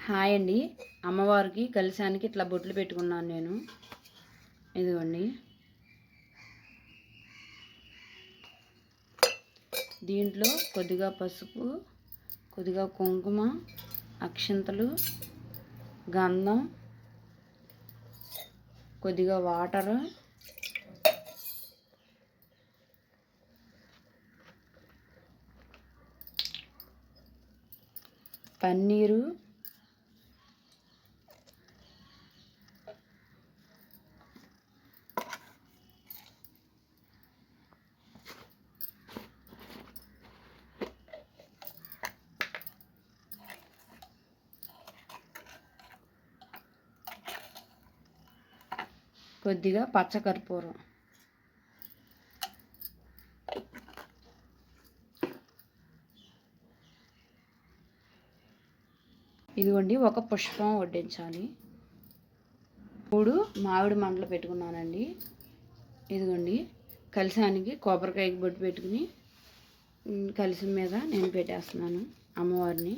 Hi అండి. అమ్మవారికి కలశానికి ఇట్లా బొట్లు పెట్టుకున్నాను నేను. ఇదిగోండి. దీంట్లో కొద్దిగా పసుపు, కొద్దిగా కుంకుమ, అక్షింతలు, గంధం, కొద్దిగా వాటరు, పన్నీరు, కొద్దిగా పచ్చకర్పూరం, ఇదిగోండి. ఒక పుష్పం వడ్డించాలి. 3 మామిడి మండలు పెట్టుకున్నానండి. ఇదిగోండి. కలశానికి కొబ్బరికాయకి బొట్టు పెట్టుకుని కలశం మీద నేను పెట్టేస్తున్నాను అమ్మవారిని.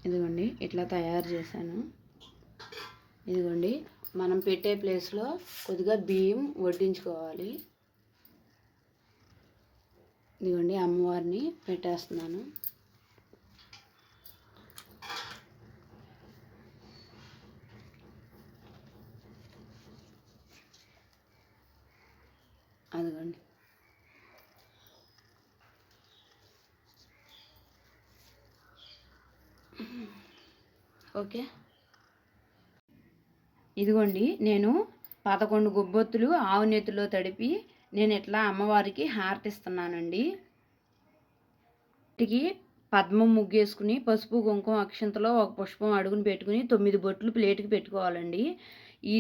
ఇదిగోండి, ఇట్లా తయారు చేశాను. ఇదిగోండి, మనం పెట్టే ప్లేస్లో కొద్దిగా బియ్యం వడ్డించుకోవాలి. ఇదిగోండి, అమ్మవారిని పెట్టేస్తున్నాను. అదిగోండి. ఓకే. ఇదిగోండి, నేను 11 గుబ్బొత్తులు ఆవు నెత్తిలో తడిపి నేను ఇట్లా అమ్మవారికి హారతిస్తున్నానండి. వీటికి పద్మం ముగ్గేసుకుని పసుపు కుంకుమ అక్షంతలో ఒక పుష్పం అడుగుని పెట్టుకుని 9 బొట్లు ప్లేట్కి పెట్టుకోవాలండి. ఈ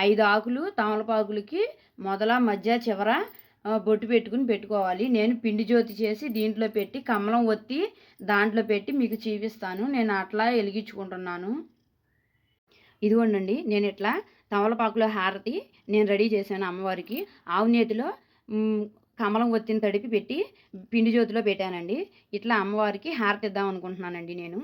5 ఆకులు తమలపాకులకి మొదల మధ్య చివర బొట్టు పెట్టుకుని పెట్టుకోవాలి. నేను పిండి జ్యోతి చేసి దీంట్లో పెట్టి కమలం ఒత్తి దాంట్లో పెట్టి మీకు చూపిస్తాను. నేను అట్లా వెలిగించుకుంటున్నాను. ఇదిగోండి, నేను ఇట్లా తమలపాకులో హారతి నేను రెడీ చేశాను అమ్మవారికి. ఆవు నేతిలో కమలం ఒత్తిని తడిపి పెట్టి పిండి జ్యోతిలో పెట్టానండి. ఇట్లా అమ్మవారికి హారతి ఇద్దాం అనుకుంటున్నానండి నేను.